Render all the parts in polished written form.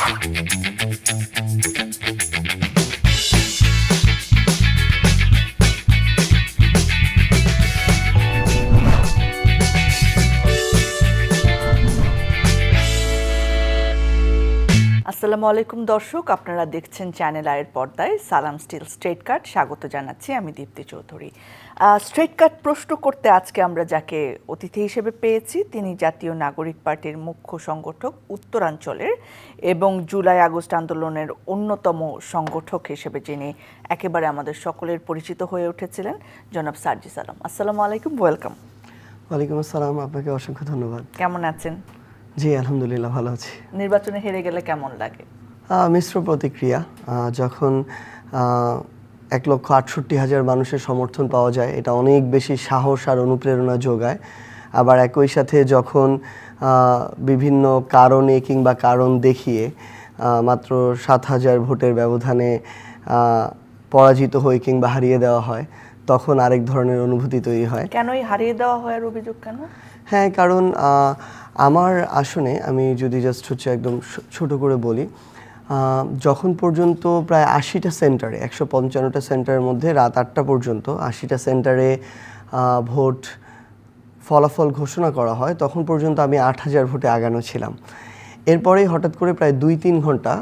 আসসালামু আলাইকুম দর্শক, আপনারা দেখছেন চ্যানেল আয়ের পর্দায় সালাম স্টিল স্ট্রেট কাট। স্বাগত জানাচ্ছি, আমি দীপ্তি চৌধুরী। স্ট্রেট কাট প্রশ্ন করতে আজকে আমরা যাকে অতিথি হিসেবে পেয়েছি, তিনি জাতীয় নাগরিক পার্টির মুখ্য সংগঠক উত্তরাঞ্চলের এবং জুলাই আগস্ট আন্দোলনের অন্যতম সংগঠক হিসেবে যিনি একেবারে আমাদের সকলের পরিচিত হয়ে উঠেছিলেন, জনাব সার্জিস আলম। আসসালামু আলাইকুম, ওয়েলকাম। ওয়ালাইকুম আসসালাম, আপনাকে অসংখ্য ধন্যবাদ। কেমন আছেন? জি আলহামদুলিল্লাহ, ভালো আছি। নির্বাচনে হেরে গেলে কেমন লাগে? মিশ্র প্রতিক্রিয়া। যখন 1,68,000 মানুষের সমর্থন পাওয়া যায়, এটা অনেক বেশি সাহস আর অনুপ্রেরণা যোগায়। আবার একই সাথে যখন বিভিন্ন কারণে কিংবা কারণ দেখিয়ে মাত্র 7,000 ভোটের ব্যবধানে পরাজিত হয়ে কিংবা হারিয়ে দেওয়া হয়, তখন আরেক ধরনের অনুভূতি তৈরি হয়। কেনই হারিয়ে দেওয়া হয় আর অভিযোগ কেন? হ্যাঁ, কারণ আমার আসনে আমি যদি জাস্ট হচ্ছে একদম ছোট করে বলি, যখন পর্যন্ত প্রায় 80টা সেন্টারে, 155টা সেন্টারের মধ্যে রাত 8টা পর্যন্ত 80টা সেন্টারে ভোট ফলাফল ঘোষণা করা হয়, তখন পর্যন্ত আমি 8,000 ভোটে আগানো ছিলাম। এরপরেই হঠাৎ করে প্রায় 2-3 ঘন্টা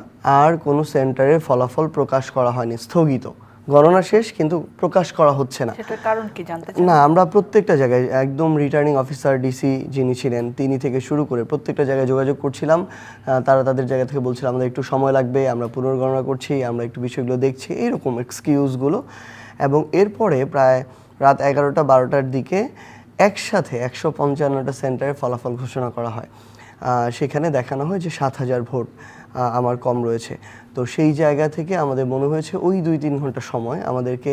আর কোনো সেন্টারে ফলাফল প্রকাশ করা হয়নি, স্থগিত। গণনা শেষ কিন্তু প্রকাশ করা হচ্ছে না। সেটার কারণ কি জানতে চান? না, আমরা প্রত্যেকটা জায়গায় একদম রিটার্নিং অফিসার ডিসি যিনি ছিলেন তিনি থেকে শুরু করে প্রত্যেকটা জায়গায় যোগাযোগ করছিলাম। তারা তাদের জায়গা থেকে বলছিল আমাদের একটু সময় লাগবে, আমরা পুনর্গণনা করছি, আমরা একটু বিষয়গুলো দেখছি, এইরকম এক্সকিউজগুলো। এবং এরপরে প্রায় রাত 11টা-12টার দিকে একসাথে 155টা সেন্টারে ফলাফল ঘোষণা করা হয়। সেখানে দেখানো হয় যে 7,000 ভোট আমার কম রয়েছে। তো সেই জায়গা থেকে আমাদের মনে হয়েছে ওই 2-3 ঘন্টা সময় আমাদেরকে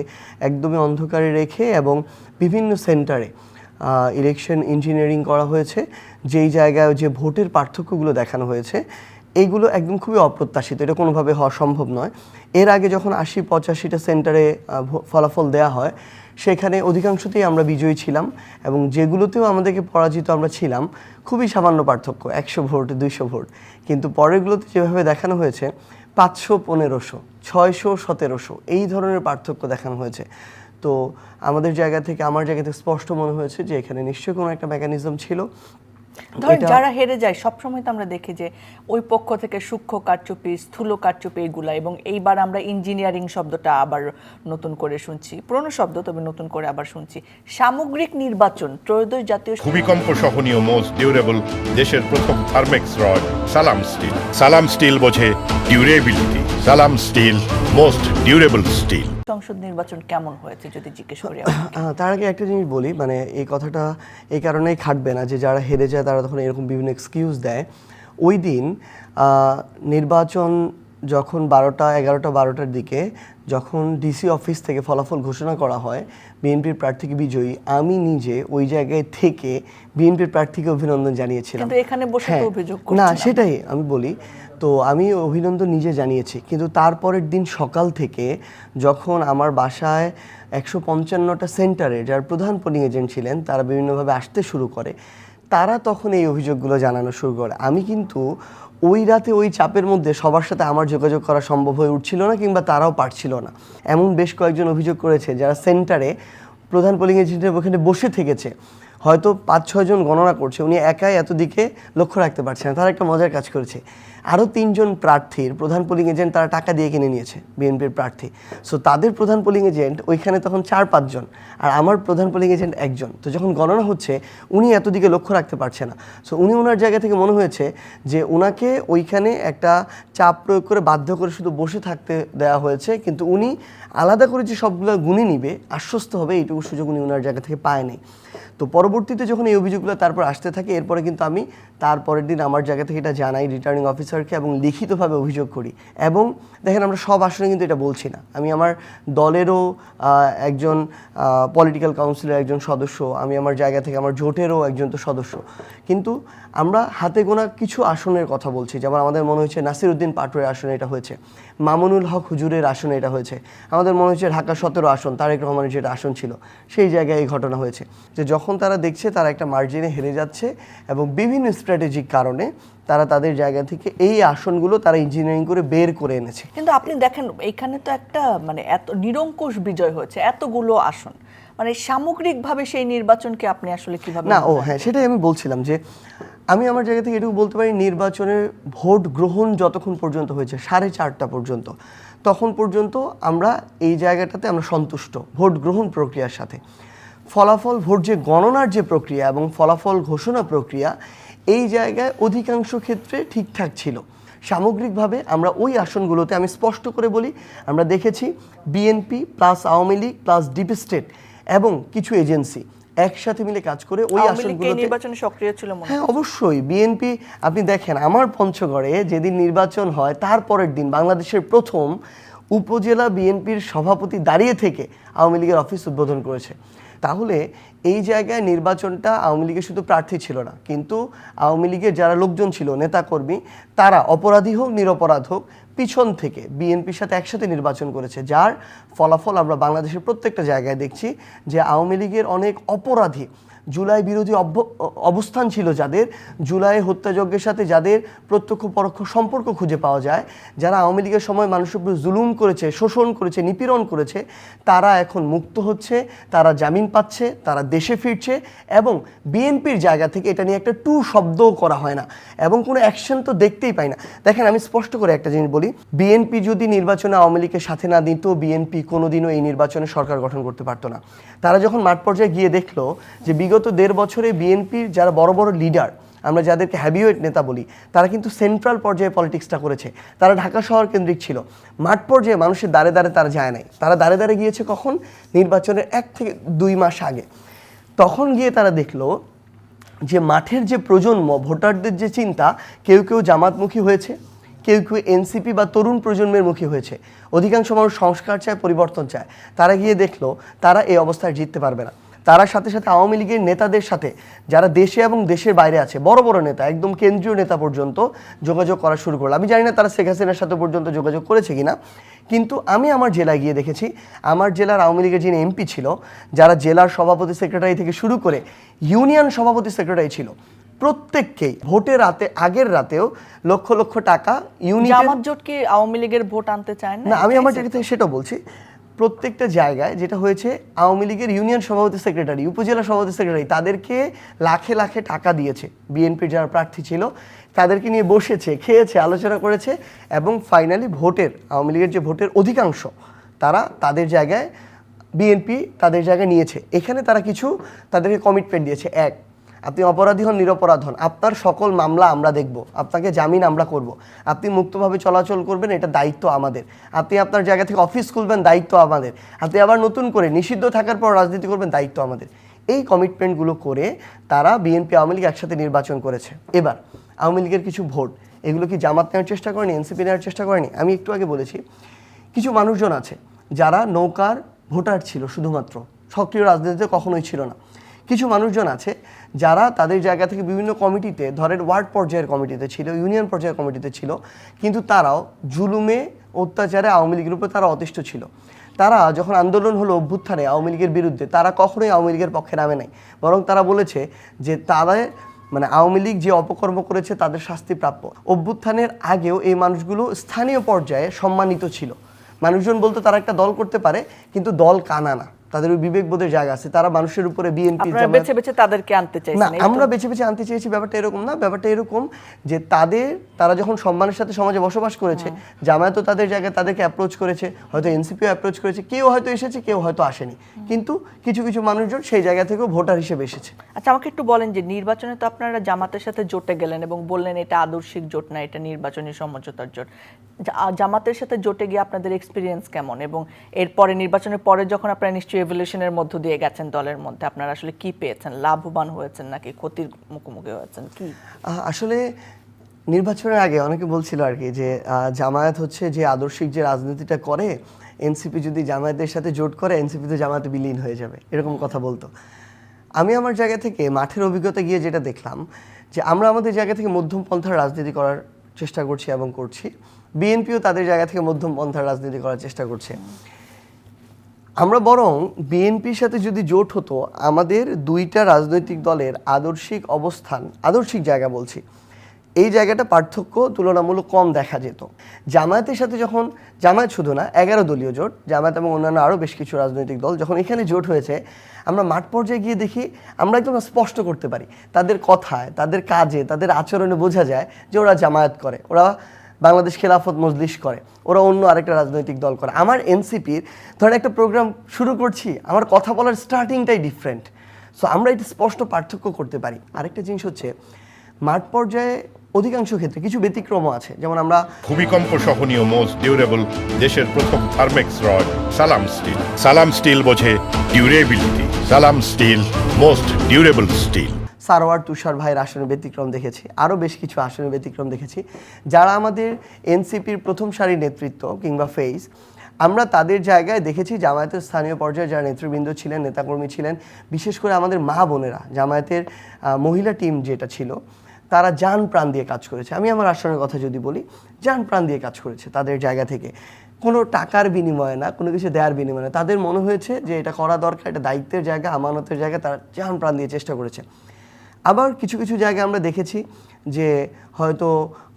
একদমই অন্ধকারে রেখে এবং বিভিন্ন সেন্টারে ইলেকশন ইঞ্জিনিয়ারিং করা হয়েছে, যেই জায়গায় যে ভোটের পার্থক্যগুলো দেখানো হয়েছে এইগুলো একদম খুবই অপ্রত্যাশিত, এটা কোনোভাবে হওয়া সম্ভব নয়। এর আগে যখন 80-85টা সেন্টারে ফলাফল দেওয়া হয়, সেখানে অধিকাংশতেই আমরা বিজয়ী ছিলাম এবং যেগুলোতেও আমাদেরকে পরাজিত আমরা ছিলাম খুবই সামান্য পার্থক্য, 100 ভোট 200 ভোট। কিন্তু পরেরগুলোতে যেভাবে দেখানো হয়েছে 500, 1500, 600, 1700 এই ধরনের পার্থক্য দেখানো হয়েছে। তো আমার জায়গা থেকে স্পষ্ট মনে হয়েছে যে এখানে নিশ্চয়ই কোনো একটা মেকানিজম ছিল। ধরেন যারা হেরে যায় সবসময় তো আমরা দেখি যে ওই পক্ষ থেকে সূক্ষ্ম কারচুপি, স্থূল কারচুপি এগুলা, এবং এইবার আমরা ইঞ্জিনিয়ারিং শব্দটা আবার নতুন করে শুনছি, পুরনো শব্দ তবে নতুন করে আবার শুনছি। সামগ্রিক নির্বাচন, ত্রয়োদশ জাতীয় ভূমিকম্প সহনীয় মোস্ট ডিউরেবল দেশের প্রথম Thermex rod Salam steel. Salam steel বোঝে durability. Salam steel most durable still. সংসদ নির্বাচন কেমন হয়েছে যদি জিজ্ঞেস করি? তার আগে একটা জিনিস বলি, মানে এই কথাটা এই কারণেই খাটবে না যে যারা হেরে যায় তারা তখন এরকম বিভিন্ন এক্সকিউজ দেয়। ওই দিন নির্বাচন যখন 11টা-12টার দিকে যখন ডিসি অফিস থেকে ফলাফল ঘোষণা করা হয় বিএনপির প্রার্থীকে বিজয়ী, আমি নিজে ওই জায়গায় থেকে বিএনপির প্রার্থীকে অভিনন্দন জানিয়েছিলাম। কিন্তু এখানে বসে তো অভিযোগ করছেন না, সেটাই আমি বলি। তো আমি অভিনন্দন নিজে জানিয়েছি, কিন্তু তারপরের দিন সকাল থেকে যখন আমার বাসায় 155টা সেন্টারে যার প্রধান পোলিং এজেন্ট ছিলেন তারা বিভিন্নভাবে আসতে শুরু করে, তারা তখন এই অভিযোগগুলো জানানো শুরু করে। আমি কিন্তু ওই রাতে ওই চাপের মধ্যে সবার সাথে আমার যোগাযোগ করা সম্ভব হয়ে উঠছিল না, কিংবা তারাও পারছিল না। এমন বেশ কয়েকজন অভিযোগ করেছে যারা সেন্টারে প্রধান পোলিং এজেন্টের ওখানে বসে থেকেছে, হয়তো 5-6 জন গণনা করছে, উনি একাই এত দিকে লক্ষ্য রাখতে পারছে না। তারা একটা মজার কাজ করেছে, আরও 3 জন প্রার্থীর প্রধান পোলিং এজেন্ট তারা টাকা দিয়ে কিনে নিয়েছে বিএনপির প্রার্থী। সো তাদের প্রধান পোলিং এজেন্ট ওইখানে তখন 4-5 জন, আর আমার প্রধান পোলিং এজেন্ট 1 জন। তো যখন গণনা হচ্ছে উনি এত দিকে লক্ষ্য রাখতে পারছে না। সো উনি ওনার জায়গা থেকে মনে হয়েছে যে ওনাকে ওইখানে একটা চাপ প্রয়োগ করে বাধ্য করে শুধু বসে থাকতে দেওয়া হয়েছে, কিন্তু উনি আলাদা করে যে সবগুলো গুণে নিবে, আশ্বস্ত হবে, এইটুকু সুযোগ উনি ওনার জায়গা থেকে পায়নি। তো পরবর্তীতে যখন এই অভিযোগগুলো তারপর আসতে থাকে, এরপরে কিন্তু আমি তারপরের দিন আমার জায়গা থেকে এটা জানাই রিটার্নিং অফিসারকে এবং লিখিতভাবে অভিযোগ করি। এবং দেখেন, আমরা সব আসনে কিন্তু এটা বলছি না, আমি আমার দলেরও একজন পলিটিক্যাল কাউন্সিলের একজন সদস্য, আমি আমার জায়গা থেকে আমার জোটেরও একজন তো সদস্য, কিন্তু আমরা হাতে গোনা কিছু আসনের কথা বলছি। যেমন আমাদের মনে হয়েছে নাসির উদ্দিন পাটোয়ারির আসনে এটা হয়েছে, মামুনুল হক হুজুরের আসনে এটা হয়েছে, আমাদের মনে হচ্ছে ঢাকা 17 আসন তারেক রহমানের যেটা আসন ছিল সেই জায়গায় এই ঘটনা হয়েছে। যে যখন তারা দেখছে তারা একটা মার্জিনে হেরে যাচ্ছে এবং বিভিন্ন স্ট্র্যাটেজিক কারণে তারা তাদের জায়গা থেকে এই আসনগুলো তারা ইঞ্জিনিয়ারিং করে বের করে এনেছে। কিন্তু আপনি দেখেন এখানে তো একটা মানে এত নিরঙ্কুশ বিজয় হয়েছে, এতগুলো আসন, মানে সামগ্রিকভাবে সেই নির্বাচনকে আপনি আসলে কিভাবে না হ্যাঁ, সেটাই আমি বলছিলাম যে আমি আমার জায়গা থেকে এটুকু বলতে পারি, নির্বাচনের ভোট গ্রহণ যতক্ষণ পর্যন্ত হয়েছে 4:30 পর্যন্ত, তখন পর্যন্ত আমরা এই জায়গাটাতে আমরা সন্তুষ্ট ভোট গ্রহণ প্রক্রিয়ার সাথে। ফলাফল ভোট যে গণনার যে প্রক্রিয়া এবং ফলাফল ঘোষণা প্রক্রিয়া, এই জায়গায় অধিকাংশ ক্ষেত্রে ঠিকঠাক ছিল। সামগ্রিকভাবে আমরা ওই আসনগুলোতে, আমি স্পষ্ট করে বলি, আমরা দেখেছি BNP plus Awami League plus deep state এবং কিছু এজেন্সি একসাথে মিলে কাজ করে ওই আসনগুলোতে নির্বাচনে সক্রিয় ছিল মনে হয়। হ্যাঁ অবশ্যই বিএনপি, আপনি দেখেন আমার পঞ্চগড়ে যেদিন নির্বাচন হয় তারপরের দিন বাংলাদেশের প্রথম উপজেলা বিএনপির সভাপতি দাঁড়িয়ে থেকে আওয়ামী লীগের অফিস উদ্বোধন করেছে। তাহলে এই জায়গায় নির্বাচনটা আওয়ামী লীগের শুধু প্রার্থী ছিল না, কিন্তু আওয়ামী লীগের যারা লোকজন ছিল, নেতাকর্মী, তারা অপরাধী হোক নিরপরাধ হোক পিছন থেকে বিএনপির সাথে একসাথে নির্বাচন করেছে, যার ফলাফল আমরা বাংলাদেশের প্রত্যেকটা জায়গায় দেখছি যে আওয়ামী লীগের অনেক অপরাধী, জুলাই বিরোধী অবস্থান ছিল যাদের, জুলাই হত্যাযজ্ঞের সাথে যাদের প্রত্যক্ষ পরোক্ষ সম্পর্ক খুঁজে পাওয়া যায়, যারা আওয়ামী লীগের সময় মানুষের উপর জুলুম করেছে, শোষণ করেছে, নিপীড়ন করেছে, তারা এখন মুক্ত হচ্ছে, তারা জামিন পাচ্ছে, তারা দেশে ফিরছে এবং বিএনপির জায়গা থেকে এটা নিয়ে একটা টু শব্দও করা হয় না এবং কোনো অ্যাকশন তো দেখতেই পাই না। দেখেন আমি স্পষ্ট করে একটা জিনিস বলি, বিএনপি যদি নির্বাচনে আওয়ামী লীগের সাথে না দিত, বিএনপি কোনোদিনও এই নির্বাচনে সরকার গঠন করতে পারতো না। তারা যখন মাঠ পর্যায়ে গিয়ে দেখলো যে বিগত 1.5 বছরে বিএনপির যারা বড় বড় লিডার, আমরা যাদেরকে হ্যাভিওয়েট নেতা বলি, তারা কিন্তু সেন্ট্রাল পর্যায়ে পলিটিক্সটা করেছে, তারা ঢাকা শহর কেন্দ্রিক ছিল, মাঠ পর্যায়ে মানুষের দ্বারে দ্বারে তারা যায় নাই। তারা দ্বারে দ্বারে গিয়েছে কখন? নির্বাচনের 1 থেকে 2 মাস আগে। তখন গিয়ে তারা দেখলো যে মাঠের যে প্রজন্ম, ভোটারদের যে চিন্তা, কেউ কেউ জামাতমুখী হয়েছে, কেউ কেউ এনসিপি বা তরুণ প্রজন্মের মুখী হয়েছে। অধিকাংশ মানুষ সংস্কার চায়, পরিবর্তন চায়। তারা গিয়ে দেখলো তারা এই অবস্থায় জিততে পারবে না। তারা সাথে সাথে আওয়ামী লীগের নেতাদের সাথে, যারা দেশে এবং দেশের বাইরে আছে, বড় বড় নেতা, একদম কেন্দ্রীয় নেতা পর্যন্ত যোগাযোগ করা শুরু করলো। আমি জানি না তারা শেখ হাসিনার সাথে পর্যন্ত যোগাযোগ করেছে কিনা, কিন্তু আমি আমার জেলায় গিয়ে দেখেছি আমার জেলার আওয়ামী লীগের যিনি এমপি ছিল, যারা জেলার সভাপতি সেক্রেটারি থেকে শুরু করে ইউনিয়ন সভাপতি সেক্রেটারি ছিল, প্রত্যেককেই ভোটের রাতে, আগের রাতেও লক্ষ লক্ষ টাকা ইউনিয়ন। জামাত জোট কি আওয়ামী লীগের ভোট আনতে চায় না? আমি আমার জায়গা থেকে সেটা বলছি, প্রত্যেকটা জায়গায় যেটা হয়েছে, আওয়ামী লীগের ইউনিয়ন সভাপতি সেক্রেটারি, উপজেলা সভাপতি সেক্রেটারি, তাদেরকে লাখে লাখে টাকা দিয়েছে বিএনপির যারা প্রার্থী ছিল, তাদেরকে নিয়ে বসেছে, খেয়েছে, আলোচনা করেছে এবং ফাইনালি ভোটের, আওয়ামী লীগের যে ভোটের অধিকাংশ, তারা তাদের জায়গায়, বিএনপি তাদের জায়গায় নিয়েছে। এখানে তারা কিছু তাদেরকে কমিটমেন্ট দিয়েছে। 1, আপনি অপরাধী হন, নিরপরাধ হন, আপনার সকল মামলা আমরা দেখব, আপনাকে জামিন আমরা করব, আপনি মুক্তভাবে চলাচল করবেন, এটা দায়িত্ব আমাদের, আপনি আপনার জায়গা থেকে অফিস খুলবেন, দায়িত্ব আমাদের, আপনি আবার নতুন করে নিষিদ্ধ থাকার পর রাজনীতি করবেন, দায়িত্ব আমাদের। এই কমিটমেন্টগুলো করে তারা বিএনপি আওয়ামী লীগ একসাথে নির্বাচন করেছে। এবার আওয়ামী লীগের কিছু ভোট, এগুলো কি জামাত নেওয়ার চেষ্টা করেনি, এনসিপি নেওয়ার চেষ্টা করেনি? আমি একটু আগে বলেছি কিছু মানুষজন আছে যারা নৌকার ভোটার ছিল, শুধুমাত্র সক্রিয় রাজনীতিতে কখনোই ছিল না। কিছু মানুষজন আছে যারা তাদের জায়গা থেকে বিভিন্ন কমিটিতে, ধরেন ওয়ার্ড পর্যায়ের কমিটিতে ছিল, ইউনিয়ন পর্যায়ের কমিটিতে ছিল, কিন্তু তারাও জুলুমে, অত্যাচারে আওয়ামী লীগের উপর তারা অতিষ্ঠ ছিল। তারা যখন আন্দোলন হলো অভ্যুত্থানে আওয়ামী লীগের বিরুদ্ধে, তারা কখনোই আওয়ামী লীগের পক্ষে নামে নাই, বরং তারা বলেছে যে তারা, মানে আওয়ামী লীগ যে অপকর্ম করেছে তাদের শাস্তি প্রাপ্য। অভ্যুত্থানের আগেও এই মানুষগুলো স্থানীয় পর্যায়ে সম্মানিত ছিল। মানুষজন বলতো তারা একটা দল করতে পারে, কিন্তু দল কানা না, তাদের ওই বিবেকবোধের জায়গা আছে, তারা মানুষের উপরে বিএনপি বেছে বেছে তাদেরকে আনতে চাইছেন না, আমরা বেছে বেছে আনতে চেয়েছি, ব্যাপারটা এরকম না। ব্যাপারটা এরকম যে তারা যখন সম্মানের সাথে সমাজে বসবাস করেছে, জামায়াতও তাদের জায়গায় তাদেরকে অ্যাপ্রোচ করেছে, হয়তো এনসিপিও অ্যাপ্রোচ করেছে, কেউ হয়তো এসেছে, কেউ হয়তো আসেনি, কিন্তু কিছু কিছু মানুষজন সেই জায়গা থেকেও ভোটার হিসেবে এসেছে। আচ্ছা, আমাকে একটু বলেন যে নির্বাচনে তো আপনারা জামাতের সাথে জোটে গেলেন এবং বললেন এটা আদর্শিক জোট না, এটা নির্বাচনী সমঝোতার জোট। জামাতের সাথে জোটে গিয়ে আপনাদের এক্সপিরিয়েন্স কেমন, এবং এরপরে নির্বাচনের পরে যখন আপনারা নিশ্চয়ই এভলিউশনের মধ্য দিয়ে গেছেন দলের মধ্যে, আপনারা আসলে কি পেয়েছেন? লাভবান হয়েছেন নাকি ক্ষতির মুখোমুখি হয়েছেন? কি আসলে নির্বাচনের আগে অনেকে বলছিল আর কি যে জামায়াত হচ্ছে যে আদর্শিক যে রাজনীতিটা করে, এনসিপি যদি জামায়াতের সাথে জোট করে, এনসিপি তো জামায়াতে বিলীন হয়ে যাবে, এরকম কথা বলতো। আমি আমার জায়গা থেকে মাঠের অভিজ্ঞতা গিয়ে যেটা দেখলাম যে আমরা আমাদের জায়গা থেকে মধ্যম পন্থার রাজনীতি করার চেষ্টা করছি এবং করছি, বিএনপিও তাদের জায়গা থেকে মধ্যম পন্থার রাজনীতি করার চেষ্টা করছে। আমরা বরং বিএনপির সাথে যদি জোট হতো, আমাদের দুইটা রাজনৈতিক দলের আদর্শিক অবস্থান, আদর্শিক জায়গা বলছি, এই জায়গাটা পার্থক্য তুলনামূলক কম দেখা যেত। জামায়াতের সাথে যখন, জামায়াত শুধু না, 11 দলীয় জোট, জামায়াত এবং অন্যান্য আরও বেশ কিছু রাজনৈতিক দল যখন এখানে জোট হয়েছে, আমরা মাঠ পর্যায়ে গিয়ে দেখি আমরা একদম স্পষ্ট করতে পারি তাদের কথায়, তাদের কাজে, তাদের আচরণে বোঝা যায় যে ওরা জামায়াত করে, ওরা বাংলাদেশ খেলাফত মজলিস করে, ওরা অন্য আরেকটা রাজনৈতিক দল করে। আমার এনসিপির ধরেন একটা প্রোগ্রাম শুরু করছি, আমার কথা বলার স্টার্টিংটাই ডিফারেন্ট। সো আমরা এটা স্পষ্ট পার্থক্য করতে পারি। আরেকটা জিনিস হচ্ছে মাঠ পর্যায়ে অধিকাংশ ক্ষেত্রে কিছু ব্যতিক্রমও আছে, যেমন আমরা ভূমিকম্প সহনীয় মোস্ট ডিউরেবল দেশের প্রথম Thermex rod Salam steel. Salam steel বোঝে durability. Salam steel most durable steel. Sarwar Tushar ভাইয়ের আসনে ব্যতিক্রম দেখেছি, আরও বেশ কিছু আসনে ব্যতিক্রম দেখেছি, যারা আমাদের এনসিপির প্রথম সারির নেতৃত্ব কিংবা ফেস। আমরা তাদের জায়গায় দেখেছি জামায়াতের স্থানীয় পর্যায়ে যারা নেতৃবৃন্দ ছিলেন, নেতাকর্মী ছিলেন, বিশেষ করে আমাদের মা বোনেরা, জামায়াতের মহিলা টিম যেটা ছিল, তারা জান প্রাণ দিয়ে কাজ করেছে। আমি আমার আসনের কথা যদি বলি, জান প্রাণ দিয়ে কাজ করেছে তাদের জায়গা থেকে, কোনো টাকার বিনিময়ে না, কোনো কিছু দেওয়ার বিনিময়ে না। তাদের মনে হয়েছে যে এটা করা দরকার, এটা দায়িত্বের জায়গা, আমানতের জায়গা, তারা জান প্রাণ দিয়ে চেষ্টা করেছে। আবার কিছু কিছু জায়গায় আমরা দেখেছি যে হয়তো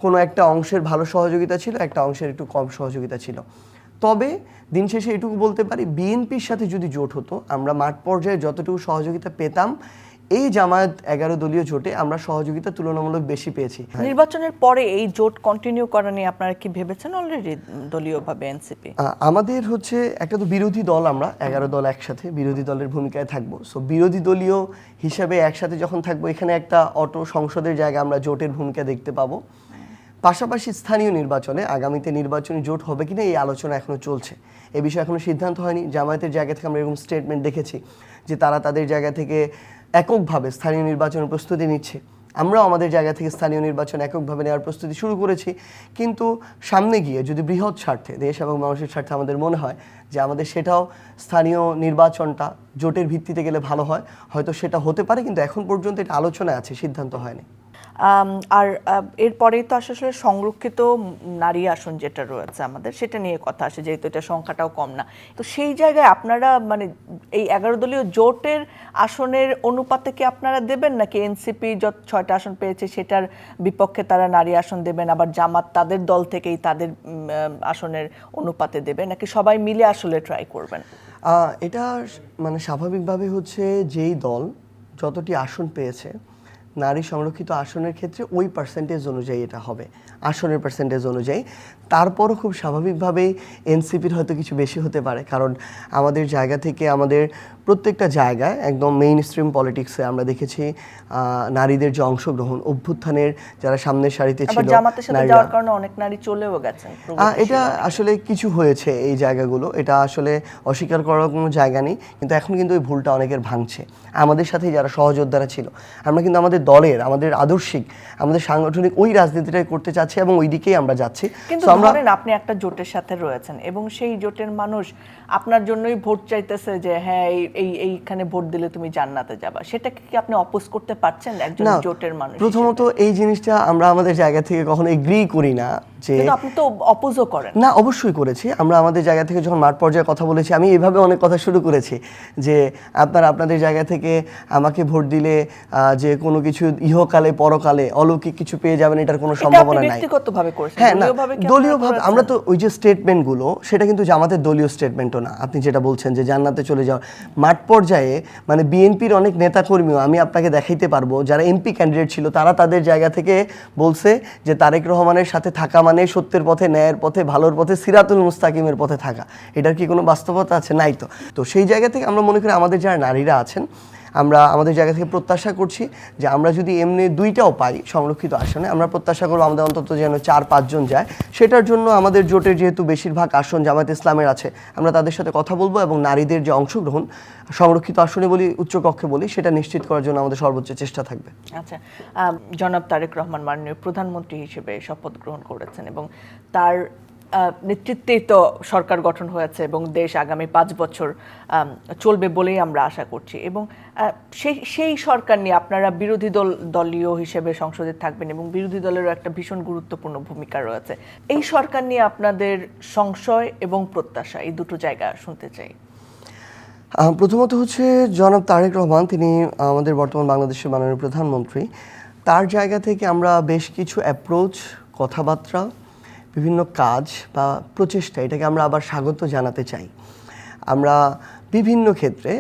কোনো একটা অংশের ভালো সহযোগিতা ছিল, একটা অংশের একটু কম সহযোগিতা ছিল। তবে দিন শেষে এটুকু বলতে পারি, বিএনপির সাথে যদি জোট হতো, আমরা মাঠ পর্যায়ে যতটুকু সহযোগিতা পেতাম, এই জামায়াত 11 দলীয় জোটে আমরা সহযোগিতা তুলনামূলক বেশি পেয়েছি। নির্বাচনের পরে এই জোট কন্টিনিউ করা নিয়ে আপনারা কি ভেবেছেন অলরেডি দলীয়ভাবে এনসিপি? আমাদের হচ্ছে একটা তো বিরোধী দল, আমরা 11 দল একসাথে বিরোধী দলের ভূমিকায় থাকবো। সো বিরোধী দলীয় হিসাবে একসাথে যখন থাকবো, এখানে একটা অটো সংসদের জায়গা আমরা জোটের ভূমিকা দেখতে পাবো। পাশাপাশি স্থানীয় নির্বাচনে আগামীতে নির্বাচনী জোট হবে কিনা এই আলোচনা এখনো চলছে, এ বিষয়ে এখনো সিদ্ধান্ত হয়নি। জামায়াতের জায়গা থেকে আমরা এরকম স্টেটমেন্ট দেখেছি যে তারা তাদের জায়গা থেকে এককভাবে স্থানীয় নির্বাচনের প্রস্তুতি নিচ্ছে। আমরাও আমাদের জায়গা থেকে স্থানীয় নির্বাচন এককভাবে নেওয়ার প্রস্তুতি শুরু করেছি। কিন্তু সামনে গিয়ে যদি বৃহৎ স্বার্থে, দেশ এবং মানুষের স্বার্থে আমাদের মনে হয় যে আমাদের সেটাও স্থানীয় নির্বাচনটা জোটের ভিত্তিতে গেলে ভালো হয়, হয়তো সেটা হতে পারে, কিন্তু এখন পর্যন্ত এটা আলোচনায় আছে, সিদ্ধান্ত হয়নি। আর এরপরেই তো আসলে সংরক্ষিত নারী আসন যেটা রয়েছে আমাদের, সেটা নিয়ে কথা আসে, যেহেতু এটা সংখ্যাটাও কম না। তো সেই জায়গায় আপনারা মানে এই 11 দলীয় জোটের আসনের অনুপাতে কি আপনারা দেবেন, নাকি এনসিপি যত 6টা আসন পেয়েছে সেটার বিপক্ষে তারা নারী আসন দেবেন, আবার জামাত তাদের দল থেকেই তাদের আসনের অনুপাতে দেবে, নাকি সবাই মিলে আসলে ট্রাই করবেন? এটা মানে স্বাভাবিকভাবে হচ্ছে যেই দল যতটি আসন পেয়েছে, নারী সংরক্ষিত আসনের ক্ষেত্রে ওই পার্সেন্টেজ অনুযায়ী এটা হবে, আসনের পার্সেন্টেজ অনুযায়ী। তারপরও খুব স্বাভাবিকভাবেই এনসিপির হয়তো কিছু বেশি হতে পারে, কারণ আমাদের জায়গা থেকে আমাদের প্রত্যেকটা জায়গায় একদম মেইন স্ট্রিম পলিটিক্সে আমরা দেখেছি নারীদের যে অংশগ্রহণ, অভ্যুত্থানের যারা সামনের সারিতে ছিল, জামাতের সাথে যাওয়ার কারণে অনেক নারী চলেও গেছেন। এটা আসলে কিছু হয়েছে এই জায়গাগুলো, এটা আসলে অস্বীকার করার কোনো জায়গা নেই। কিন্তু এখন কিন্তু ওই ভুলটা অনেকের ভাঙছে। আমাদের সাথে যারা সহযোদ্ধারা ছিল, আমরা কিন্তু আমাদের দলের, আমাদের আদর্শিক, আমাদের সাংগঠনিক ওই রাজনীতিটাই করতে চাচ্ছি এবং ওই দিকেই আমরা যাচ্ছি। কিন্তু ধরেন আপনি একটা জোটের সাথে রয়েছেন এবং সেই জোটের মানুষ আপনার জন্যই ভোট চাইতেছে যে হ্যাঁ এইখানে ভোট দিলে তুমি জান্নাতে যাবা, সেটা কি আপনি অপোজ করতে পারছেন একজন জোটের মানুষ? প্রথমত এই জিনিসটা আমরা আমাদের জায়গা থেকে কখনো এগ্রি করি না, যে আপনি তো অপোজও করেন না। অবশ্যই করেছি। আমরা আমাদের জায়গা থেকে যখন মাঠ পর্যায়ে কথা বলেছি, আমি এইভাবে অনেক কথা শুরু করেছি যে আপনারা আপনাদের জায়গা থেকে আমাকে ভোট দিলে যে কোনো কিছু ইহকালে পরকালে অলৌকিক কিছু পেয়ে যাবেন, এটার কোনো সম্ভাবনা নাই। ব্যক্তিগতভাবে করেছেন? হ্যাঁ, না দলীয়ভাবে আমরা তো ওই যে স্টেটমেন্টগুলো, সেটা কিন্তু জামাতের দলীয় স্টেটমেন্টও না। আপনি যেটা বলছেন যে জান্নাতে চলে যাওয়া, মাঠ পর্যায়ে মানে বিএনপির অনেক নেতাকর্মীও আমি আপনাকে দেখাইতে পারবো, যারা এমপি ক্যান্ডিডেট ছিল, তারা তাদের জায়গা থেকে বলছে যে তারেক রহমানের সাথে থাকা মানে সত্যের পথে, ন্যায়ের পথে, ভালোর পথে, সিরাতুল মুস্তাকিমের পথে থাকা। এটার কি কোনো বাস্তবতা আছে? নাই তো। তো সেই জায়গা থেকে আমরা মনে করি আমাদের যারা নারীরা আছেন, আমরা আমাদের জায়গা থেকে প্রত্যাশা করছি যে আমরা যদি এমনি 2টাও পাই সংরক্ষিত আসনে, আমরা প্রত্যাশা করবো আমাদের অন্তত যেন 4-5 জন যায়। সেটার জন্য আমাদের জোটের যেহেতু বেশিরভাগ আসন জামায়াত ইসলামের আছে, আমরা তাদের সাথে কথা বলবো এবং নারীদের যে অংশগ্রহণ সংরক্ষিত আসনে বলি, উচ্চকক্ষে বলি, সেটা নিশ্চিত করার জন্য আমাদের সর্বোচ্চ চেষ্টা থাকবে। আচ্ছা, জনাব তারেক রহমান মাননীয় প্রধানমন্ত্রী হিসেবে শপথ গ্রহণ করেছেন এবং তার নেতৃত্বেই তো সরকার গঠন হয়েছে এবং দেশ আগামী 5 বছর চলবে বলেই আমরা আশা করছি। এবং সেই সরকার নিয়ে আপনারা বিরোধী দলীয় হিসেবে সংসদে থাকবেন এবং বিরোধী দলেরও একটা ভীষণ গুরুত্বপূর্ণ ভূমিকা রয়েছে। এই সরকার নিয়ে আপনাদের সংশয় এবং প্রত্যাশা, এই দুটো জায়গা শুনতে চাই। প্রথমত হচ্ছে জনাব তারেক রহমান, তিনি আমাদের বর্তমান বাংলাদেশের মাননীয় প্রধানমন্ত্রী। তার জায়গা থেকে আমরা বেশ কিছু অ্যাপ্রোচ, কথাবার্তা, বিভিন্ন কাজ বা প্রচেষ্টা, এটাকে আমরা আবার স্বাগত জানাতে চাই। আমরা বিভিন্ন ক্ষেত্রে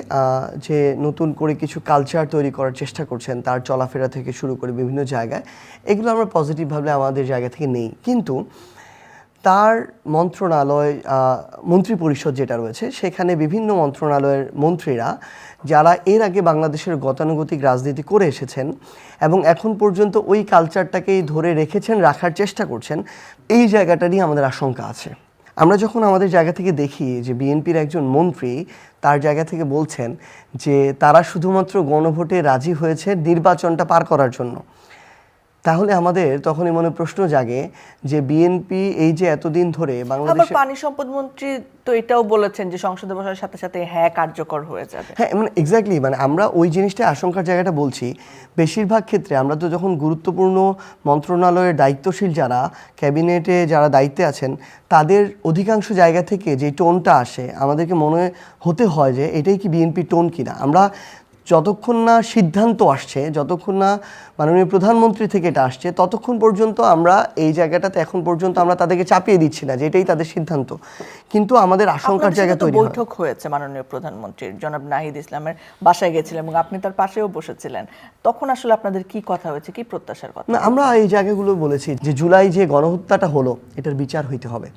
যে নতুন করে কিছু কালচার তৈরি করার চেষ্টা করছেন, তার চলাফেরা থেকে শুরু করে বিভিন্ন জায়গায়, এগুলো আমরা পজিটিভভাবে আমাদের জায়গা থেকে নেই। কিন্তু তার মন্ত্রণালয়, মন্ত্রী পরিষদ যেটা রয়েছে, সেখানে বিভিন্ন মন্ত্রণালয়ের মন্ত্রীরা যারা এর আগে বাংলাদেশের গতানুগতিক রাজনীতি করে এসেছেন এবং এখন পর্যন্ত ওই কালচারটাকেই ধরে রেখেছেন, রাখার চেষ্টা করছেন, এই জায়গাটা নিয়ে আমাদের আশঙ্কা আছে। আমরা যখন আমাদের জায়গা থেকে দেখি যে বিএনপির একজন মন্ত্রী তার জায়গা থেকে বলছেন যে তারা শুধুমাত্র গণভোটে রাজি হয়েছে নির্বাচনটা পার করার জন্য, তাহলে আমাদের তখনই মনে প্রশ্ন জাগে যে বিএনপি এই যে এতদিন ধরে আবার বাংলাদেশে, পানি সম্পদ মন্ত্রী তো এটাও বলেছেন যে সংসদে বসার সাথে সাথে হ্যাঁ কার্যকর হয়ে যাবে। হ্যাঁ মানে এক্স্যাক্টলি, মানে আমরা ওই জিনিসটা আশঙ্কার জায়গাটা বলছি। বেশিরভাগ ক্ষেত্রে আমরা তো যখন গুরুত্বপূর্ণ মন্ত্রণালয়ের দায়িত্বশীল যারা, ক্যাবিনেটে যারা দায়িত্বে আছেন, তাদের অধিকাংশ জায়গা থেকে যে টোনটা আসে, আমাদেরকে মনে হতে হয় যে এটাই কি বিএনপি টোন কিনা। আমরা যতক্ষণ না সিদ্ধান্ত আসছে, যতক্ষণ না মাননীয় প্রধানমন্ত্রী থেকে এটা আসছে, ততক্ষণ পর্যন্ত আমরা এই জায়গাটাতে এখন পর্যন্ত আমরা তাদেরকে চাপিয়ে দিচ্ছি না যে এটাই তাদের সিদ্ধান্ত। কিন্তু আমাদের আশঙ্কার জায়গা তৈরি হয়। বৈঠক হয়েছে মাননীয় প্রধানমন্ত্রীর, জনাব নাহিদ ইসলামের বাসায় গেছিলেন এবং আপনি তার পাশেও বসেছিলেন। তখন আসলে আপনাদের কি কথা হয়েছে, কি প্রত্যাশার কথা? না, আমরা এই জায়গাগুলো বলেছি যে জুলাই যে গণহত্যাটা হলো, এটার বিচার হইতে হবে।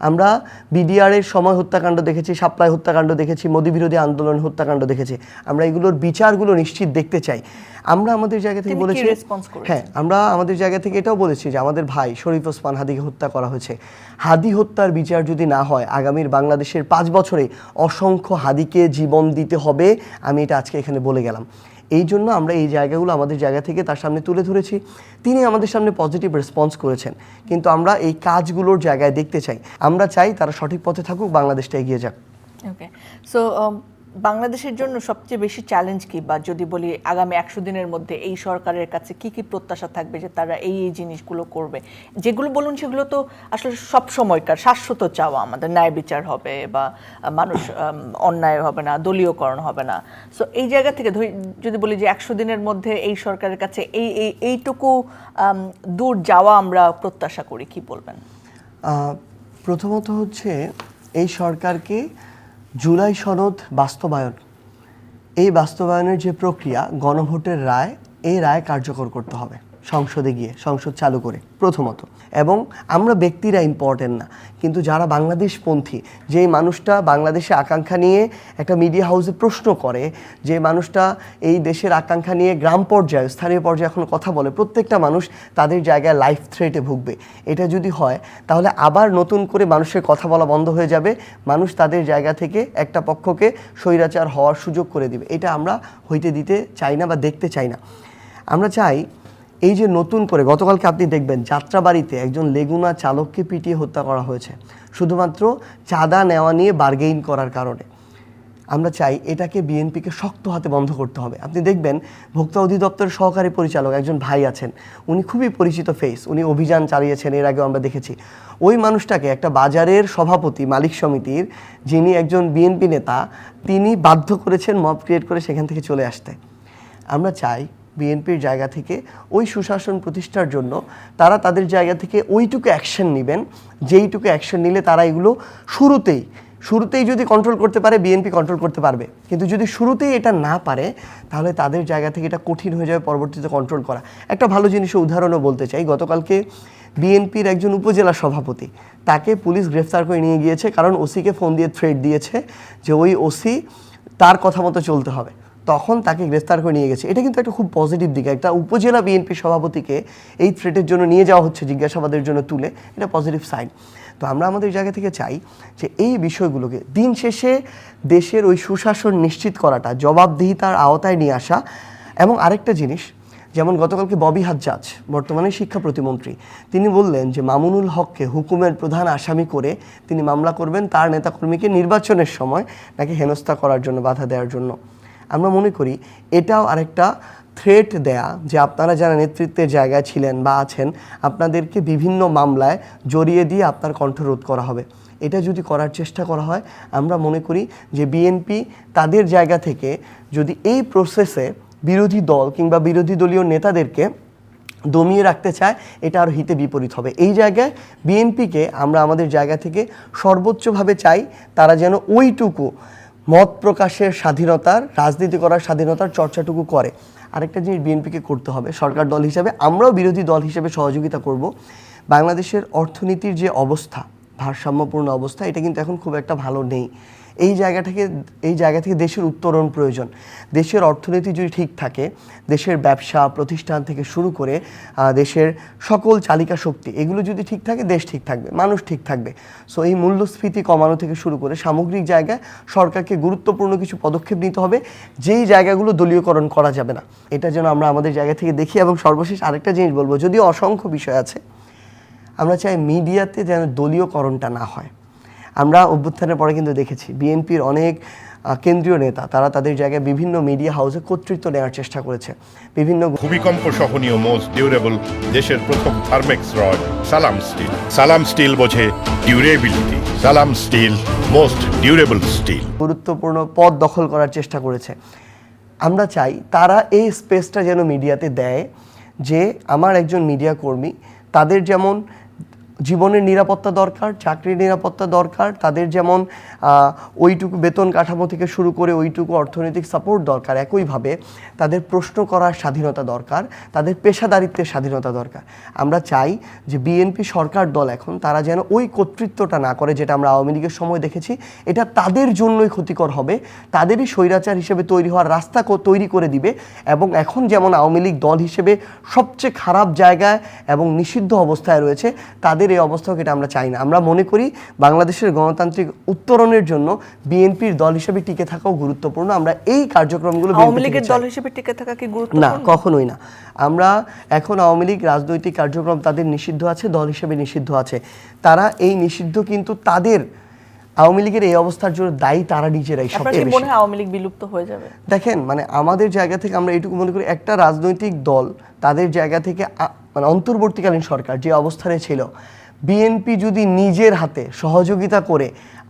আমরা বিডিআরের সময় হত্যাকাণ্ড দেখেছি, সাপ্লাই হত্যাকাণ্ড দেখেছি, মোদী বিরোধী আন্দোলন হত্যাকাণ্ড দেখেছি। আমরা এগুলোর বিচারগুলো নিশ্চিত দেখতে চাই। আমরা আমাদের জায়গা থেকে বলেছি, হ্যাঁ, আমরা আমাদের জায়গা থেকে এটাও বলেছি যে আমাদের ভাই শরীফ ওসমান হাদিকে হত্যা করা হয়েছে। হাদি হত্যার বিচার যদি না হয়, আগামীর বাংলাদেশের 5 বছরে অসংখ্য হাদিকে জীবন দিতে হবে। আমি এটা আজকে এখানে বলে গেলাম। এই জন্য আমরা এই জায়গাগুলো আমাদের জায়গা থেকে তার সামনে তুলে ধরেছি। তিনি আমাদের সামনে পজিটিভ রেসপন্স করেছেন। কিন্তু আমরা এই কাজগুলোর জায়গায় দেখতে চাই। আমরা চাই তারা সঠিক পথে থাকুক, বাংলাদেশটা এগিয়ে যাক। ওকে, সো বাংলাদেশের জন্য সবচেয়ে বেশি চ্যালেঞ্জ কি, বা যদি বলি আগামী 100 দিনের মধ্যে এই সরকারের কাছে কি কি প্রত্যাশা থাকবে যে তারা এই এই জিনিসগুলো করবে? যেগুলো বলুন সেগুলো তো আসলে সব সময়কার শাশ্বত চাওয়া, আমাদের ন্যায় বিচার হবে বা মানুষ অন্যায় হবে না, দলীয়করণ হবে না। সো এই জায়গা থেকে যদি বলি যে 100 দিনের মধ্যে এই সরকারের কাছে এইটুকু দূর যাওয়া আমরা প্রত্যাশা করি, কি বলবেন? প্রথমত হচ্ছে এই সরকারকে জুলাই সনদ বাস্তবায়ন, এই বাস্তবায়নের যে প্রক্রিয়া, গণভোটের রায়, এই রায় কার্যকর করতে হবে সংসদে গিয়ে, সংসদ চালু করে প্রথমত। এবং আমরা ব্যক্তিরা ইম্পর্টেন্ট না, কিন্তু যারা বাংলাদেশপন্থী, যেই মানুষটা বাংলাদেশে আকাঙ্ক্ষা নিয়ে একটা মিডিয়া হাউসে প্রশ্ন করে, যে মানুষটা এই দেশের আকাঙ্ক্ষা নিয়ে গ্রাম পর্যায়ে, স্থানীয় পর্যায়ে এখন কথা বলে, প্রত্যেকটা মানুষ তাদের জায়গায় লাইফ থ্রেটে ভুগবে। এটা যদি হয় তাহলে আবার নতুন করে মানুষের কথা বলা বন্ধ হয়ে যাবে। মানুষ তাদের জায়গা থেকে একটা পক্ষকে স্বৈরাচার হওয়ার সুযোগ করে দিবে। এটা আমরা হইতে দিতে চাই না বা দেখতে চাই না। আমরা চাই এই যে নতুন করে, গতকালকে আপনি দেখবেন যাত্রাবাড়িতে একজন লেগুনা চালককে পিটিয়ে হত্যা করা হয়েছে শুধুমাত্র চাঁদা নেওয়া নিয়ে বার্গেইন করার কারণে। আমরা চাই এটাকে বিএনপিকে শক্ত হাতে বন্ধ করতে হবে। আপনি দেখবেন ভোক্তা অধিদপ্তরের সহকারী পরিচালক একজন ভাই আছেন, উনি খুবই পরিচিত ফেস, উনি অভিযান চালিয়েছেন, এর আগেও আমরা দেখেছি। ওই মানুষটাকে একটা বাজারের সভাপতি, মালিক সমিতির, যিনি একজন বিএনপি নেতা, তিনি বাধ্য করেছেন মব ক্রিয়েট করে সেখান থেকে চলে আসতে। আমরা চাই বিএনপির জায়গা থেকে ওই সুশাসন প্রতিষ্ঠার জন্য তারা তাদের জায়গা থেকে ওইটুকু অ্যাকশন নেবেন, যেইটুকু অ্যাকশন নিলে তারা এগুলো শুরুতেই যদি কন্ট্রোল করতে পারে, বিএনপি কন্ট্রোল করতে পারবে। কিন্তু যদি শুরুতেই এটা না পারে, তাহলে তাদের জায়গা থেকে এটা কঠিন হয়ে যাবে পরবর্তীতে কন্ট্রোল করা। একটা ভালো জিনিসের উদাহরণও বলতে চাই। গতকালকে বিএনপির একজন উপজেলা সভাপতি, তাকে পুলিশ গ্রেফতার করে নিয়ে গিয়েছে, কারণ ওসিকে ফোন দিয়ে থ্রেট দিয়েছে যে ওই ওসি তার কথা মতো চলতে হবে। তখন তাকে গ্রেফতার করে নিয়ে গেছে। এটা কিন্তু একটা খুব পজিটিভ দিক। একটা উপজেলা বিএনপি সভাপতিকে এই থ্রেটের জন্য নিয়ে যাওয়া হচ্ছে জিজ্ঞাসাবাদের জন্য তুলে, এটা পজিটিভ সাইন। তো আমরা আমাদের জায়গা থেকে চাই যে এই বিষয়গুলোকে দিন শেষে দেশের ওই সুশাসন নিশ্চিত করাটা, জবাবদিহিতার আওতায় নিয়ে আসা। এবং আরেকটা জিনিস, যেমন গতকালকে ববি হাজ্জাজ, বর্তমানে শিক্ষা প্রতিমন্ত্রী, তিনি বললেন যে মামুনুল হককে হুকুমের প্রধান আসামি করে তিনি মামলা করবেন তার নেতাকর্মীকে নির্বাচনের সময় নাকি হেনস্থা করার জন্য, বাধা দেওয়ার জন্য। আমরা মনে করি এটাও আরেকটা থ্রেট দেয়া যে আপনারা যারা নেতৃত্বের জায়গায় ছিলেন বা আছেন আপনাদেরকে বিভিন্ন মামলায় জড়িয়ে দিয়ে আপনার কণ্ঠরোধ করা হবে। এটা যদি করার চেষ্টা করা হয়, আমরা মনে করি যে বিএনপি তাদের জায়গা থেকে যদি এই প্রসেসে বিরোধী দল কিংবা বিরোধী দলীয় নেতাদেরকে দমিয়ে রাখতে চায়, এটা আরও হিতে বিপরীত হবে। এই জায়গায় বিএনপিকে আমরা আমাদের জায়গা থেকে সর্বোচ্চভাবে চাই তারা যেন ওইটুকু মত প্রকাশের স্বাধীনতার, রাজনীতি করার স্বাধীনতার চর্চাটুকু করে। আরেকটা জিনিস বিএনপিকে করতে হবে, সরকার দল হিসাবে আমরাও বিরোধী দল হিসেবে সহযোগিতা করব। বাংলাদেশের অর্থনীতির যে অবস্থা, ভারসাম্যপূর্ণ অবস্থা, এটা কিন্তু এখন খুব একটা ভালো নেই। এই জায়গা থেকে দেশের উত্তরণ প্রয়োজন। দেশের অর্থনীতি যদি ঠিক থাকে, দেশের ব্যবসা প্রতিষ্ঠান থেকে শুরু করে দেশের সকল চালিকা শক্তি এগুলো যদি ঠিক থাকে, দেশ ঠিক থাকবে, মানুষ ঠিক থাকবে। সো এই মূল্যস্ফীতি কমানো থেকে শুরু করে সামগ্রিক জায়গায় সরকারকে গুরুত্বপূর্ণ কিছু পদক্ষেপ নিতে হবে, যেই জায়গাগুলো দলীয়করণ করা যাবে না। এটা যেন আমরা আমাদের জায়গা থেকে দেখি। এবং সর্বশেষ আরেকটা জিনিস বলবো, যদিও অসংখ্য বিষয় আছে, আমরা চাই মিডিয়াতে যেন দলীয়করণটা না হয়। আমরা অভ্যুত্থানের পরে কিন্তু দেখেছি বিএনপির অনেক কেন্দ্রীয় নেতা তারা তাদের জায়গায় বিভিন্ন মিডিয়া হাউসে কর্তৃত্ব নেওয়ার চেষ্টা করেছে। বিভিন্ন ভূমিকম্প সহনীয় মোস্ট ডিউরেবল দেশের প্রথম Thermex rod Salam steel. Salam steel বোঝে durability. Salam steel most durable still. গুরুত্বপূর্ণ পদ দখল করার চেষ্টা করেছে। আমরা চাই তারা এই স্পেসটা যেন মিডিয়াতে দেয়, যে আমার একজন মিডিয়া কর্মী, তাদের যেমন জীবনের নিরাপত্তা দরকার, চাকরির নিরাপত্তা দরকার, তাদের যেমন ওইটুকু বেতন কাঠামো থেকে শুরু করে ওইটুকু অর্থনৈতিক সাপোর্ট দরকার, একইভাবে তাদের প্রশ্ন করার স্বাধীনতা দরকার, তাদের পেশাদারিত্বের স্বাধীনতা দরকার। আমরা চাই যে বিএনপি সরকার দল এখন তারা যেন ওই কর্তৃত্বটা না করে, যেটা আমরা আওয়ামী লীগের সময় দেখেছি। এটা তাদের জন্যই ক্ষতিকর হবে, তাদেরই স্বৈরাচার হিসেবে তৈরি হওয়ার রাস্তা তৈরি করে দিবে। এবং এখন যেমন আওয়ামী লীগ দল হিসেবে সবচেয়ে খারাপ জায়গায় এবং নিষিদ্ধ অবস্থায় রয়েছে, তাদের এই অবস্থাকে এটা আমরা চাই না। আমরা মনে করি বাংলাদেশের গণতান্ত্রিক উত্তরণের জন্য বিএনপির দল হিসেবে টিকে থাকাও গুরুত্বপূর্ণ। আমরা এই কার্যক্রমগুলো আওয়ামী লীগের দল হিসেবে টিকে থাকা কি গুরুত্বপূর্ণ? না, কখনোই না। আমরা এখন আওয়ামী লীগ রাজনৈতিক কার্যক্রম তাদের নিষিদ্ধ আছে, দল হিসেবে নিষিদ্ধ আছে। তারা এই নিষিদ্ধ, কিন্তু তাদের আওয়ামী লীগের এই অবস্থার জন্য দায়ী তারা নিজেরাই। সবচেয়ে বেশি আওয়ামী লীগ বিলুপ্ত হয়ে যাবে? দেখেন, মানে আমাদের জায়গা থেকে আমরা এইটুকু মনে করি, একটা রাজনৈতিক দল তাদের জায়গা থেকে মানে অন্তর্বর্তীকালীন সরকার যে অবস্থানে ছিল, বিএনপি যদি নিজের হাতে সহযোগিতা করে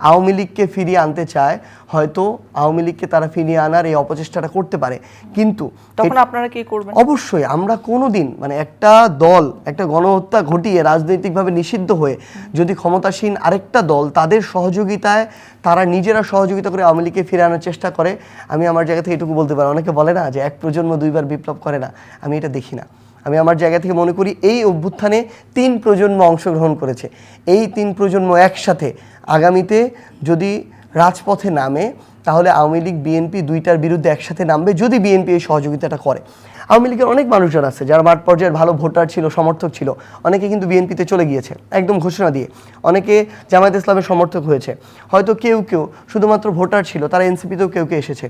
আওয়ামী লীগকে ফিরিয়ে আনতে চায়, হয়তো আওয়ামী লীগকে তারা ফিরিয়ে আনার এই অপচেষ্টাটা করতে পারে। কিন্তু তখন আপনারা কি করবেন? অবশ্যই আমরা কোনোদিন মানে একটা দল একটা গণহত্যা ঘটিয়ে রাজনৈতিকভাবে নিষিদ্ধ হয়ে যদি ক্ষমতাসীন আরেকটা দল তাদের সহযোগিতায় তারা নিজেরা সহযোগিতা করে আওয়ামী লীগকে ফিরে আনার চেষ্টা করে, আমি আমার জায়গা থেকে এটুকু বলতে পারি। অনেকে বলে না যে এক প্রজন্ম দুইবার বিপ্লব করে না, আমি এটা দেখি না। আমি আমার জায়গা থেকে মনে করি এই অভ্যুত্থানে 3 প্রজন্ম অংশগ্রহণ করেছে। এই 3 প্রজন্ম একসাথে আগামীতে যদি রাজপথে নামে, তাহলে আওয়ামী লীগ বিএনপি দুইটার বিরুদ্ধে একসাথে নামবে, যদি বিএনপি এই সহযোগিতাটা করে। আওয়ামী লীগের অনেক মানুষজন আছে যারা মাঠ পর্যায়ের ভালো ভোটার ছিল, সমর্থক ছিল, অনেকে কিন্তু বিএনপিতে চলে গিয়েছে একদম ঘোষণা দিয়ে, অনেকে জামায়াত ইসলামের সমর্থক হয়েছে, হয়তো কেউ কেউ শুধুমাত্র ভোটার ছিল, তারা এনসিপিতেও কেউ কেউ এসেছে।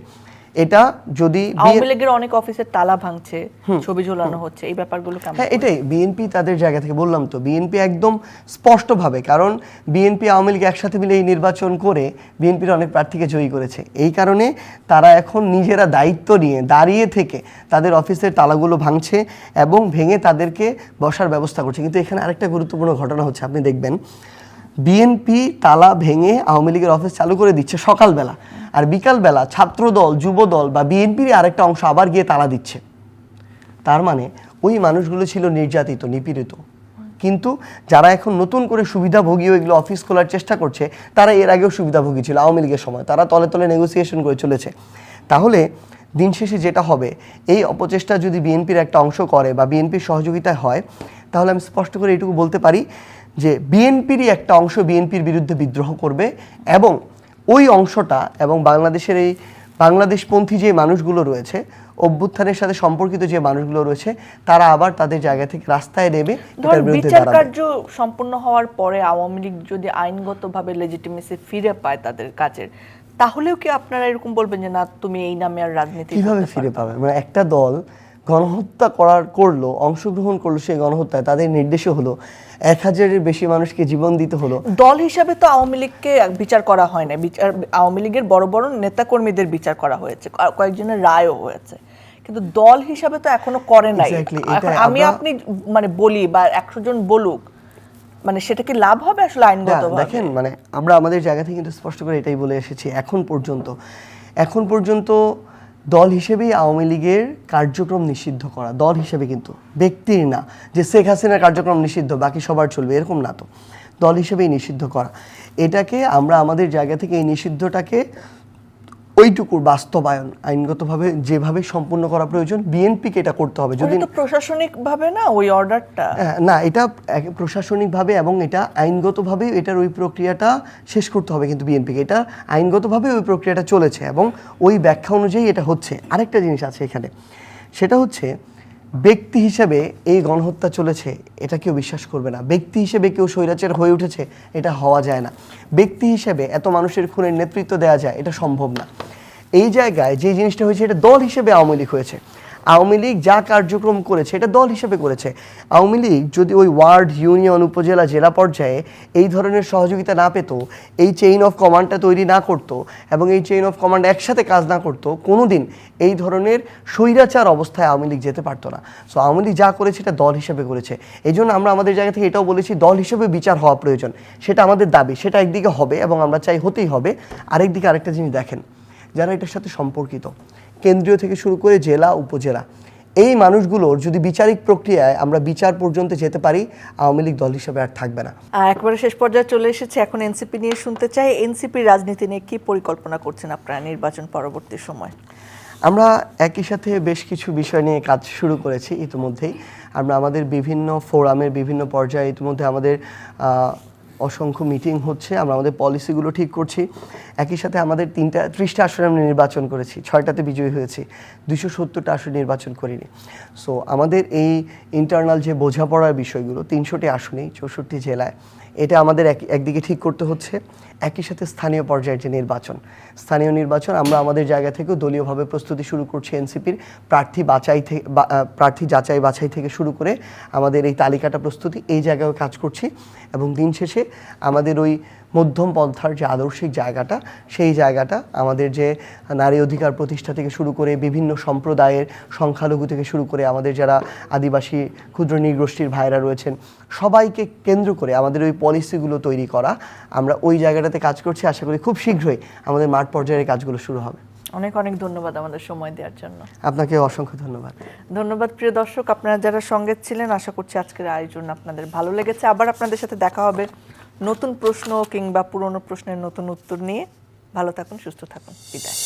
এটা যদি আওয়ামী লীগের অনেক অফিসের তালা ভাঙছে, ছবি ঝোলানো হচ্ছে, এই ব্যাপারগুলো কেমন? হ্যাঁ, এটাই বিএনপি তাদের জায়গা থেকে বললাম তো, বিএনপি একদম স্পষ্টভাবে, কারণ বিএনপি আওয়ামী লীগ একসাথে মিলে এই নির্বাচন করে বিএনপির অনেক প্রার্থীকে জয়ী করেছে। এই কারণে তারা এখন নিজেরা দায়িত্ব নিয়ে দাঁড়িয়ে থেকে তাদের অফিসের তালাগুলো ভাঙছে এবং ভেঙে তাদেরকে বসার ব্যবস্থা করছে। কিন্তু এখানে আরেকটা গুরুত্বপূর্ণ ঘটনা হচ্ছে, আপনি দেখবেন বিএনপি তালা ভেঙে আওয়ামী লীগের অফিস চালু করে দিচ্ছে সকালবেলা, আর বিকালবেলা ছাত্রদল, যুবদল বা বিএনপির আরেকটা অংশ আবার গিয়ে তালা দিচ্ছে। তার মানে ওই মানুষগুলো ছিল নির্যাতিত, নিপীড়িত। কিন্তু যারা এখন নতুন করে সুবিধাভোগী এগুলো অফিস খোলার চেষ্টা করছে, তারা এর আগেও সুবিধাভোগী ছিল আওয়ামী লীগের সময়, তারা তলে তলে নেগোসিয়েশন করে চলেছে। তাহলে দিন শেষে যেটা হবে, এই অপচেষ্টা যদি বিএনপির একটা অংশ করে বা বিএনপির সহযোগিতায় হয়, তাহলে আমি স্পষ্ট করে এটুকু বলতে পারি যে বিএনপিরই একটা অংশ বিএনপির বিরুদ্ধে বিদ্রোহ করবে, এবং ওই অংশটা এবং বাংলাদেশের এই বাংলাদেশপন্থী যে মানুষগুলো রয়েছে, অভ্যুত্থানের সাথে সম্পর্কিত যে মানুষগুলো রয়েছে, তারা আবার তাদের জায়গা থেকে রাস্তায় নেবে এটার বিরুদ্ধে দাঁড়াবে। বিচার কার্য সম্পূর্ণ হওয়ার পরে আওয়ামী লীগ যদি আইনগতভাবে লেজিটিমেসি ফিরে পায় তাদের কাজের, তাহলেও কি আপনারা এরকম বলবেন যে না, তুমি এই নামে আর রাজনীতি কিভাবে ফিরে পাবে? মানে একটা দল গণহত্যা করলো, অংশগ্রহণ করলো সেই গণহত্যায়, তাদের নির্দেশে হলো 1000-এর বেশি মানুষকে জীবন দিতে হলো। দল হিসাবে তো আওয়ামী লীগকে বিচার করা হয় না, আওয়ামী লীগের বড় বড় নেতাকর্মীদের বিচার করা হয়েছে, কয়েকজনের রায়ও হয়েছে, কিন্তু দল হিসাবে তো এখনো করে নাই। Exactly, এখন এটাই আমি আমরা- আপনি মানে বলি বা 100 জন বলুক, মানে সেটা কি লাভ হবে আসলে আইনগতভাবে? দেখেন মানে আমরা আমাদের জায়গা থেকে কিন্তু স্পষ্ট করে এটাই বলে এসেছি এখন পর্যন্ত দল হিসেবেই আওয়ামী লীগের কার্যক্রম নিষিদ্ধ করা, দল হিসেবে কিন্তু ব্যক্তির না যে শেখ হাসিনার কার্যক্রম নিষিদ্ধ বাকি সবার চলবে এরকম না, তো দল হিসেবেই নিষিদ্ধ করা। এটাকে আমরা আমাদের জায়গা থেকে এই নিষিদ্ধটাকে ওইটুকুর বাস্তবায়ন আইনগতভাবে যেভাবে সম্পূর্ণ করা প্রয়োজন, বিএনপিকে এটা করতে হবে। যদি ওটা তো প্রশাসনিকভাবে না ওই অর্ডারটা, না, এটা প্রশাসনিকভাবে এবং এটা আইনগতভাবে এটার ওই প্রক্রিয়াটা শেষ করতে হবে, কিন্তু বিএনপিকে এটা আইনগতভাবে ওই প্রক্রিয়াটা চলেছে এবং ওই ব্যাখ্যা অনুযায়ী এটা হচ্ছে। আরেকটা জিনিস আছে এখানে, সেটা হচ্ছে ব্যক্তি হিসেবে এই গণহত্যা চলেছে এটা কেউ বিশ্বাস করবে না। ব্যক্তি হিসেবে কেউ স্বৈরাচার হয়ে উঠেছে এটা হওয়া যায় না। ব্যক্তি হিসেবে এত মানুষের খুনের নেতৃত্ব দেওয়া যায় এটা সম্ভব না। এই জায়গায় যে জিনিসটা হয়েছে এটা দল হিসেবে আওয়ামী লীগ হয়েছে। আওয়ামী লীগ যা কার্যক্রম করেছে এটা দল হিসেবে করেছে। আওয়ামী লীগ যদি ওই ওয়ার্ড, ইউনিয়ন, উপজেলা, জেলা পর্যায়ে এই ধরনের সহযোগিতা না পেত, এই চেইন অফ কমান্ডটা তৈরি না করতো এবং এই চেইন অফ কমান্ড একসাথে কাজ না করতো, কোনোদিন এই ধরনের স্বৈরাচার অবস্থায় আওয়ামী লীগ যেতে পারতো না। সো আওয়ামী লীগ যা করেছে এটা দল হিসেবে করেছে। এই জন্য আমরা আমাদের জায়গা থেকে এটাও বলেছি দল হিসেবে বিচার হওয়া প্রয়োজন, সেটা আমাদের দাবি, সেটা একদিকে হবে এবং আমরা চাই হতেই হবে। আরেকদিকে আরেকটা জিনিস দেখেন, যারা এটার সাথে সম্পর্কিত কেন্দ্রীয় থেকে শুরু করে জেলা, উপজেলা, এই মানুষগুলোর যদি বিচারিক প্রক্রিয়ায় আমরা বিচার পর্যন্ত যেতে পারি, আওয়ামী লীগ দল হিসেবে আর থাকবে না। একবারে শেষ পর্যায়ে চলে এসেছে, এখন এনসিপি নিয়ে শুনতে চাই। এনসিপির রাজনীতি নিয়ে কি পরিকল্পনা করছেন আপনারা নির্বাচন পরবর্তী সময়? আমরা একই সাথে বেশ কিছু বিষয় নিয়ে কাজ শুরু করেছি ইতিমধ্যেই। আমরা আমাদের বিভিন্ন ফোরামের বিভিন্ন পর্যায়ে ইতিমধ্যে আমাদের অসংখ্য মিটিং হচ্ছে, আমরা আমাদের পলিসিগুলো ঠিক করছি। একই সাথে আমাদের 30টা আসনে আমরা নির্বাচন করেছি, 6টাতে বিজয়ী হয়েছি, 270টা আসন নির্বাচন করিনি। সো আমাদের এই ইন্টারনাল যে বোঝাপড়ার বিষয়গুলো 300টি আসনেই 64টি জেলায়, এটা আমাদের একদিকে ঠিক করতে হচ্ছে। একই সাথে স্থানীয় পর্যায়ের যে স্থানীয় নির্বাচন আমরা আমাদের জায়গা থেকেও দলীয়ভাবে প্রস্তুতি শুরু করছি। এনসিপির প্রার্থী যাচাই বাছাই থেকে শুরু করে আমাদের এই তালিকাটা প্রস্তুতি, এই জায়গায় কাজ করছি এবং দিন শেষে আমাদের ওই মধ্যম পন্থার যে আদর্শিক জায়গাটা, সেই জায়গাটা আমাদের যে নারী অধিকার প্রতিষ্ঠা থেকে শুরু করে বিভিন্ন সম্প্রদায়ের সংখ্যালঘু থেকে শুরু করে আমাদের যারা আদিবাসী ক্ষুদ্র নৃগোষ্ঠীর ভাইরা রয়েছেন, সবাইকে কেন্দ্র করে আমাদের ওই পলিসিগুলো তৈরি করা, আমরা ওই জায়গাটাতে কাজ করছি। আশা করি খুব শীঘ্রই আমাদের মাঠ পর্যায়ের কাজগুলো শুরু হবে। অনেক অনেক ধন্যবাদ আমাদের সময় দেওয়ার জন্য। আপনাকে অসংখ্য ধন্যবাদ। ধন্যবাদ প্রিয় দর্শক, আপনারা যারা সঙ্গে ছিলেন, আশা করছি আজকের আয়োজন আপনাদের ভালো লেগেছে। আবার আপনাদের সাথে দেখা হবে নতুন প্রশ্ন কিংবা পুরনো প্রশ্নের নতুন উত্তর নিয়ে। ভালো থাকুন, সুস্থ থাকুন, বিদায়।